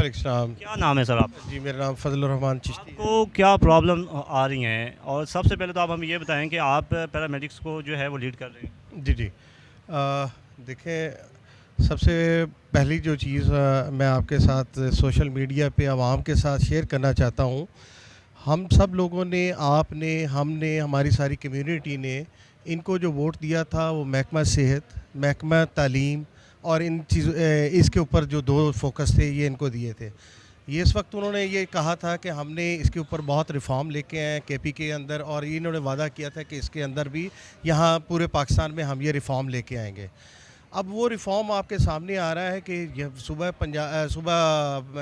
वालेकुम। क्या नाम है सर आपका? जी, मेरा नाम फजल रहमान चिश्ती है। आपको क्या प्रॉब्लम आ रही हैं? और सबसे पहले तो आप हमें ये बताएं कि आप पैरामेडिक्स को जो है वो लीड कर रहे हैं। जी, जी। देखें, सबसे पहली जो चीज़ मैं आपके साथ सोशल मीडिया पे आवाम के साथ शेयर करना चाहता हूँ। हम सब लोगों ने, आपने, हमने, हमारी सारी कम्युनिटी ने इनको जो वोट दिया था वो महकमा सेहत, महकमा तालीम और इसके ऊपर जो 2 फ़ोकस थे ये इनको दिए थे। ये इस वक्त उन्होंने ये कहा था कि हमने इसके ऊपर बहुत रिफ़ॉर्म लेके आए हैं केपी के अंदर, और ये इन्होंने वादा किया था कि इसके अंदर भी यहाँ पूरे पाकिस्तान में हम ये रिफ़ॉर्म लेके आएंगे। अब वो रिफ़ॉर्म आपके सामने आ रहा है कि ये सुबह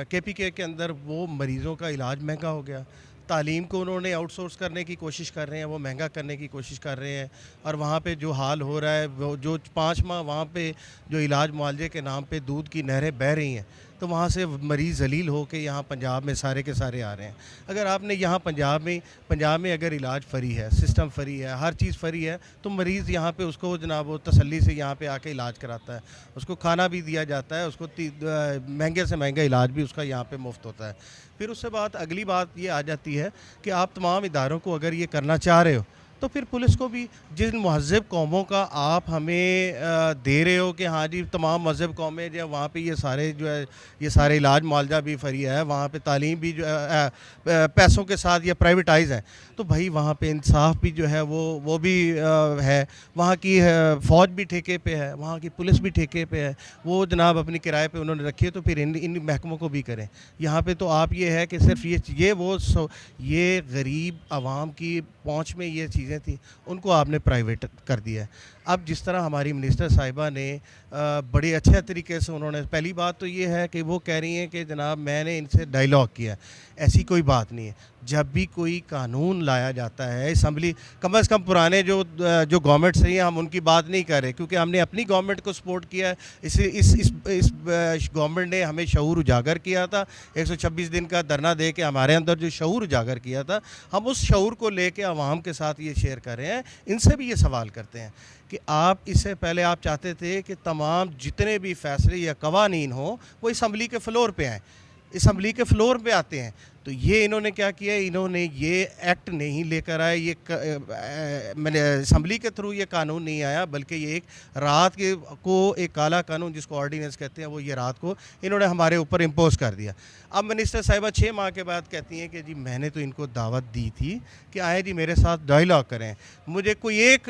केपीके के अंदर वो मरीज़ों का इलाज महंगा हो गया। तालीम को उन्होंने आउटसोर्स करने की कोशिश कर रहे हैं, वो महंगा करने की कोशिश कर रहे हैं। और वहाँ पे जो हाल हो रहा है, वो जो 5 माह वहाँ पे जो इलाज मुआवजे के नाम पे दूध की नहरें बह रही हैं, तो वहाँ से मरीज़ ज़लील हो के यहाँ पंजाब में सारे के सारे आ रहे हैं। अगर आपने यहाँ पंजाब में अगर इलाज फ्री है, सिस्टम फ्री है, हर चीज़ फ्री है, तो मरीज़ यहाँ पे उसको जनाब वो तसल्ली से यहाँ पे आके इलाज कराता है। उसको खाना भी दिया जाता है, उसको महंगे से महंगा इलाज भी उसका यहाँ पे मुफ्त होता है। फिर उससे अगली बात ये आ जाती है कि आप तमाम इदारों को अगर ये करना चाह रहे हो, तो फिर पुलिस को भी, जिन महज़ब कौमों का आप हमें दे रहे हो कि हाँ जी तमाम मज़हब कौमें जो वहाँ पे ये सारे जो है ये सारे इलाज मुआवजा भी फ्री है, वहाँ पे तालीम भी जो है पैसों के साथ या प्राइवेटाइज़ है, तो भाई वहाँ पे इंसाफ भी जो है वो भी है। वहाँ की फ़ौज भी ठेके पे है, वहाँ की पुलिस भी ठेके पे है, वो जनाब अपनी किराए पे उन्होंने रखी है, तो फिर इन महकमों को भी करें। यहाँ पे तो आप ये है कि सिर्फ ये गरीब आवाम की पहुँच में ये चीज़ें थी, उनको आपने प्राइवेट कर दिया है। अब जिस तरह हमारी मिनिस्टर साहिबा ने बड़े अच्छे तरीके से, उन्होंने पहली बात तो ये है कि वो कह रही हैं कि जनाब मैंने इनसे डायलॉग किया। ऐसी कोई बात नहीं है। जब भी कोई कानून लाया जाता है असम्बली, कम से कम पुराने जो गवर्नमेंट से हैं हम उनकी बात नहीं कर रहे, क्योंकि हमने अपनी गवर्नमेंट को सपोर्ट किया है। इस गवर्नमेंट ने हमें शऊर उजागर किया था, 126 दिन का धरना दे के हमारे अंदर जो शऊर उजागर किया था, हम उस शऊर को लेके आवाम के साथ ये शेयर कर रहे हैं। इनसे भी ये सवाल करते हैं कि आप इससे पहले आप चाहते थे कि तमाम जितने भी फैसले या कवानीन हो वो असम्बली के फ्लोर पे आएँ, असम्बली के फ्लोर पे आते हैं। तो ये इन्होंने क्या किया, इन्होंने ये एक्ट नहीं लेकर आए, मैंने असम्बली के थ्रू ये कानून नहीं आया, बल्कि ये एक रात को एक काला कानून जिसको ऑर्डिनेंस कहते हैं, वो ये रात को इन्होंने हमारे ऊपर इम्पोज कर दिया। अब मिनिस्टर साहिबा 6 माह के बाद कहती हैं कि जी मैंने तो इनको दावत दी थी कि आए जी मेरे साथ डायलॉग करें। मुझे कोई एक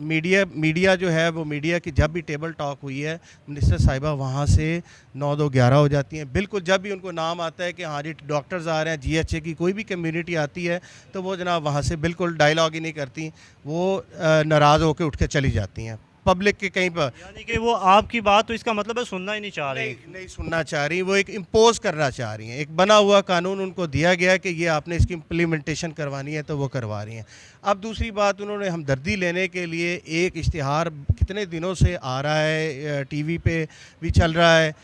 मीडिया जो है वो मीडिया की जब भी टेबल टॉक हुई है, मिनिस्टर साहिबा वहाँ से 9-2-11 हो जाती हैं। बिल्कुल जब भी उनको नाम आता है कि हाँ जी डॉक्टर्स आ रहे हैं, जीएचए की कोई भी कम्युनिटी आती है, तो वो जनाब वहाँ से बिल्कुल डायलॉग ही नहीं करती, वो नाराज़ होकर उठ के चली जाती हैं पब्लिक के कहीं पर। यानी कि वो आपकी बात तो इसका मतलब है सुनना ही नहीं चाह रही। नहीं सुनना चाह रही, वो एक इम्पोज करना चाह रही हैं। एक बना हुआ कानून उनको दिया गया कि ये आपने इसकी इम्प्लीमेंटेशन करवानी है, तो वो करवा रही हैं। अब दूसरी बात, उन्होंने हमदर्दी लेने के लिए एक इश्तिहार कितने दिनों से आ रहा है, टीवी पे भी चल रहा है,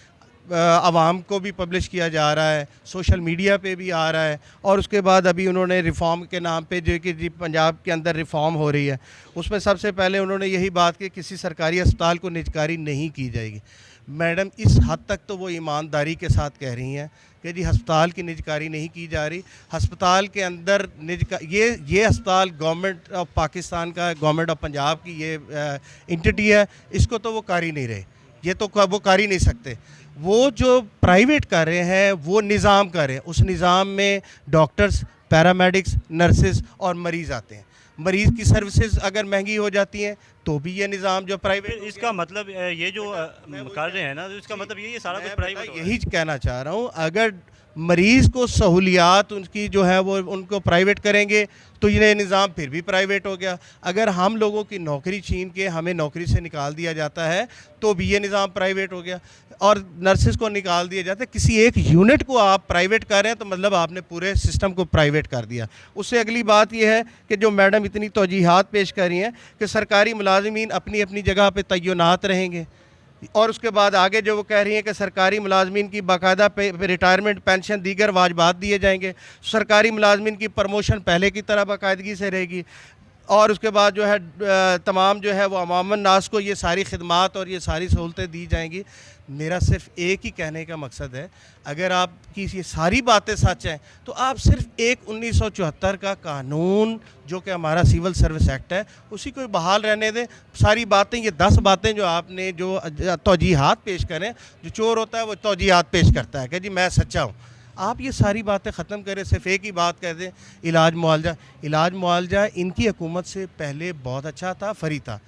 आवाम को भी पब्लिश किया जा रहा है, सोशल मीडिया पे भी आ रहा है, और उसके बाद अभी उन्होंने रिफ़ॉर्म के नाम पे जो कि जी पंजाब के अंदर रिफ़ॉर्म हो रही है, उसमें सबसे पहले उन्होंने यही बात की किसी सरकारी अस्पताल को निजकारी नहीं की जाएगी। मैडम इस हद तक तो वो ईमानदारी के साथ कह रही हैं कि जी अस्पताल की निजकारी नहीं की जा रही। अस्पताल के अंदर ये अस्पताल गवर्नमेंट ऑफ पाकिस्तान का, गवर्नमेंट ऑफ पंजाब की ये एंटिटी है, इसको तो वो कर ही नहीं रहे, ये तो वो कर ही नहीं सकते। वो जो प्राइवेट कर रहे हैं वो निज़ाम कर रहे हैं, उस निज़ाम में डॉक्टर्स, पैरामेडिक्स, नर्सेज और मरीज़ आते हैं। मरीज़ की सर्विसेज अगर महंगी हो जाती हैं तो भी ये निज़ाम जो प्राइवेट, इसका मतलब ये जो कर रहे हैं ना, तो इसका मतलब ये सारा कुछ प्राइवेट, यही कहना चाह रहा हूँ। अगर मरीज़ को सहूलियात उनकी जो है वो उनको प्राइवेट करेंगे तो ये निज़ाम फिर भी प्राइवेट हो गया। अगर हम लोगों की नौकरी छीन के हमें नौकरी से निकाल दिया जाता है तो भी ये निज़ाम प्राइवेट हो गया, और नर्सिस को निकाल दिया जाता है। किसी एक यूनिट को आप प्राइवेट कर रहे हैं तो मतलब आपने पूरे सिस्टम को प्राइवेट कर दिया। उससे अगली बात यह है कि जो मैडम इतनी तौजीहात पेश कर रही हैं कि सरकारी मुलाजिमीन अपनी अपनी जगह पर तैनात रहेंगे, और उसके बाद आगे जो वो कह रही हैं कि सरकारी मुलाजमीन की बाकायदा रिटायरमेंट पेंशन दीगर वाजबात दिए जाएंगे, सरकारी मुलाजमीन की प्रमोशन पहले की तरह बाकायदगी से रहेगी, और उसके बाद जो है तमाम जो है वो अवाम नास को ये सारी खिदमात और ये सारी सहूलतें दी जाएंगी। मेरा सिर्फ एक ही कहने का मकसद है, अगर आपकी ये सारी बातें सच हैं तो आप सिर्फ एक 1974 का कानून जो कि हमारा सिविल सर्विस एक्ट है उसी को बहाल रहने दें। सारी बातें, ये 10 बातें जो आपने जो तौजीहात पेश करें, जो चोर होता है वो तौजीहात पेश करता है कि जी मैं सच्चा हूँ, आप ये सारी बातें ख़त्म करें। सिर्फ एक ही बात कह दें, इलाज मुआवजा। इलाज मुआवजा इनकी हुकूमत से पहले बहुत अच्छा था, फ्री था।